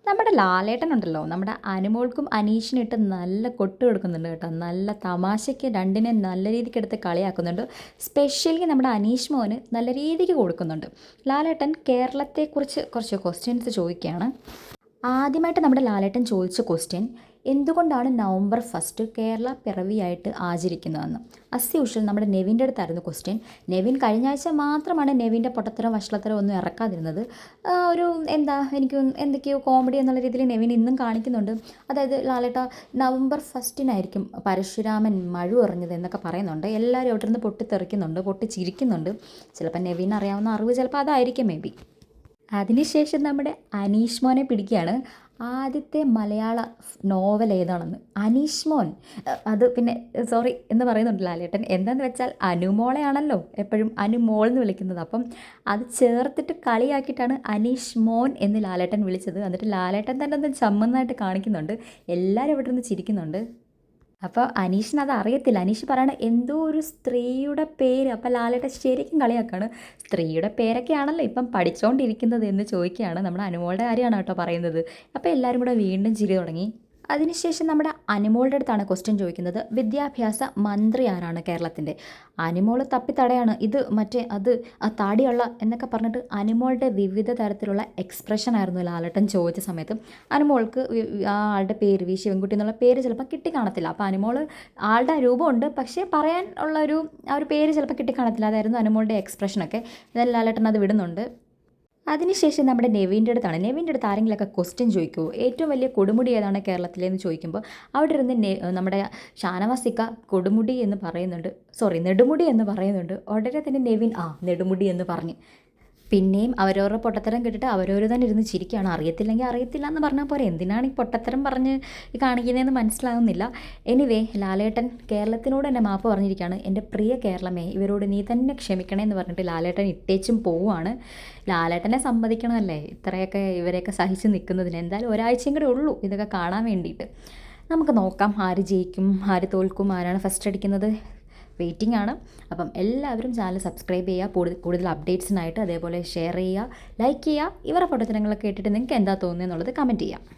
നമ്മുടെ ലാലേട്ടനുണ്ടല്ലോ നമ്മുടെ അനുമോൾക്കും അനീഷിനിട്ട് നല്ല കൊട്ട് കൊടുക്കുന്നുണ്ട് കേട്ടോ. നല്ല തമാശയ്ക്ക് രണ്ടിനെ നല്ല രീതിക്ക് എടുത്ത് കളിയാക്കുന്നുണ്ട്. സ്പെഷ്യലി നമ്മുടെ അനീഷ് മോന് നല്ല രീതിക്ക് കൊടുക്കുന്നുണ്ട്. ലാലേട്ടൻ കേരളത്തെക്കുറിച്ച് കുറച്ച് ക്വസ്റ്റ്യൻസ് ചോദിക്കുകയാണ്. ആദ്യമായിട്ട് നമ്മുടെ ലാലേട്ടൻ ചോദിച്ച ക്വസ്റ്റ്യൻ, എന്തുകൊണ്ടാണ് നവംബർ 1 കേരള പിറവിയായിട്ട് ആചരിക്കുന്നതെന്ന്. അസ് യൂഷ്വൽ നമ്മുടെ നെവിൻ്റെ അടുത്തായിരുന്നു ക്വസ്റ്റ്യൻ. നെവിൻ കഴിഞ്ഞ ആഴ്ച മാത്രമാണ് നെവിൻ്റെ പൊട്ടത്തരം വഷളത്തരം ഒന്നും ഇറക്കാതിരുന്നത്. ഒരു എന്താ എനിക്ക് എന്തൊക്കെയോ കോമഡി എന്നുള്ള രീതിയിൽ നെവിൻ ഇന്നും കാണിക്കുന്നുണ്ട്. അതായത് ലാലേട്ട നവംബർ 1 പരശുരാമൻ മഴ എറിഞ്ഞത് എന്നൊക്കെ പറയുന്നുണ്ട്. എല്ലാവരും അവിടെ നിന്ന് പൊട്ടിത്തെറിക്കുന്നുണ്ട്, പൊട്ടിച്ചിരിക്കുന്നുണ്ട്. ചിലപ്പോൾ നെവിൻ അറിയാവുന്ന അറിവ് ചിലപ്പോൾ അതായിരിക്കും മേ ബി. അതിനുശേഷം നമ്മുടെ അനീഷ് മോനെ പിടിക്കുകയാണ്. ആദ്യത്തെ മലയാള നോവൽ ഏതാണെന്ന്. അനീഷ് മോൻ അത് പിന്നെ സോറി എന്ന് പറയുന്നുണ്ട് ലാലേട്ടൻ. എന്താന്ന് വെച്ചാൽ അനുമോളെയാണല്ലോ എപ്പോഴും അനുമോൾ എന്ന് വിളിക്കുന്നത്. അപ്പം അത് ചേർത്തിട്ട് കളിയാക്കിയിട്ടാണ് അനീഷ് മോൻ എന്ന് ലാലേട്ടൻ വിളിച്ചത്. എന്നിട്ട് ലാലേട്ടൻ തന്നെ ഒന്ന് ചമ്മന്നായിട്ട് കാണിക്കുന്നുണ്ട്. എല്ലാവരും ഇവിടെ നിന്ന് ചിരിക്കുന്നുണ്ട്. അപ്പോൾ അനീഷിന് അത് അറിയത്തില്ല. അനീഷ് പറയണ എന്തോ ഒരു സ്ത്രീയുടെ പേര്. അപ്പോൾ ലാലേട്ടൻ ശരിക്കും കളിയാക്കാണ്. സ്ത്രീയുടെ പേരൊക്കെയാണല്ലോ ഇപ്പം പഠിച്ചുകൊണ്ടിരിക്കുന്നത് എന്ന് ചോദിക്കുകയാണ്. നമ്മുടെ അനുമോളുടെ കാര്യമാണ് കേട്ടോ പറയുന്നത്. അപ്പോൾ എല്ലാവരും കൂടെ വീണ്ടും ചിരി തുടങ്ങി. അതിനുശേഷം നമ്മുടെ അനുമോളുടെ അടുത്താണ് ക്വസ്റ്റ്യൻ ചോദിക്കുന്നത്. വിദ്യാഭ്യാസ മന്ത്രി ആരാണ് കേരളത്തിൻ്റെ. അനുമോൾ തപ്പിത്തടയാണ്. ഇത് മറ്റേ അത് ആ താടിയുള്ള എന്നൊക്കെ പറഞ്ഞിട്ട് അനുമോളുടെ വിവിധ തരത്തിലുള്ള എക്സ്പ്രഷൻ ആയിരുന്നു ലാലേട്ടൻ ചോദിച്ച സമയത്ത്. അനുമോൾക്ക് ആ ആളുടെ പേര് വി ശിവൻകുട്ടി എന്നുള്ള പേര് ചിലപ്പോൾ കിട്ടിക്കാണത്തില്ല. അപ്പോൾ അനുമോൾ ആളുടെ രൂപമുണ്ട്, പക്ഷേ പറയാൻ ഉള്ള ആ ഒരു പേര് ചിലപ്പോൾ കിട്ടിക്കാണത്തില്ല. അതായിരുന്നു അനുമോളുടെ എക്സ്പ്രഷനൊക്കെ. എന്നാലും ലാലേട്ടൻ അത് വിടുന്നുണ്ട്. അതിനുശേഷം നമ്മുടെ നെവിൻ്റെ അടുത്താണ്. നെവിൻ്റെ അടുത്ത് ആരെങ്കിലുമൊക്കെ ക്വസ്റ്റ്യൻ ചോദിക്കുമോ, ഏറ്റവും വലിയ കൊടുമുടി ഏതാണ് കേരളത്തിലെന്ന് ചോദിക്കുമ്പോൾ അവിടെ ഇരുന്ന് നമ്മുടെ ഷാനവാസിക്ക കൊടുമുടി എന്ന് പറയുന്നുണ്ട്, സോറി നെടുമുടി എന്ന് പറയുന്നുണ്ട്. ഉടനെ തന്നെ നെവിൻ നെടുമുടി എന്ന് പറഞ്ഞ് പിന്നെയും അവരവരുടെ പൊട്ടത്തരം കേട്ടിട്ട് അവരവർ തന്നെ ഇരുന്ന് ചിരിക്കുകയാണ്. അറിയത്തില്ലെങ്കിൽ അറിയത്തില്ല എന്ന് പറഞ്ഞാൽ പോരെ, എന്തിനാണ് ഈ പൊട്ടത്തരം പറഞ്ഞ് കാണിക്കുന്നതെന്ന് മനസ്സിലാകുന്നില്ല. എനിവേ ലാലേട്ടൻ കേരളത്തിനോട് തന്നെ മാപ്പ് പറഞ്ഞിരിക്കുകയാണ്. എൻ്റെ പ്രിയ കേരളമേ, ഇവരോട് നീ തന്നെ ക്ഷമിക്കണേ എന്ന് പറഞ്ഞിട്ട് ലാലേട്ടൻ ഇട്ടേച്ചും പോവുകയാണ്. ലാലേട്ടനെ സമ്മതിക്കണമല്ലേ ഇത്രയൊക്കെ ഇവരെയൊക്കെ സഹിച്ച് നിൽക്കുന്നതിന്. എന്തായാലും ഒരാഴ്ചയും കൂടെ ഉള്ളൂ ഇതൊക്കെ കാണാൻ വേണ്ടിയിട്ട്. നമുക്ക് നോക്കാം ആര് ജയിക്കും, ആര് തോൽക്കും, ആരാണ് ഫസ്റ്റ് അടിക്കുന്നത്. വെയിറ്റിംഗ് ആണ്. അപ്പം എല്ലാവരും ചാനൽ സബ്സ്ക്രൈബ് ചെയ്യുക. കൂടുതൽ അപ്ഡേറ്റ്സിനായിട്ട് അതേപോലെ ഷെയർ ചെയ്യുക, ലൈക്ക് ചെയ്യുക. ഇവരുടെ പൊട്ടത്തരങ്ങളൊക്കെ കേട്ടിട്ട് നിങ്ങൾക്ക് എന്താ തോന്നുന്നത് എന്നുള്ളത് കമൻറ്റ് ചെയ്യുക.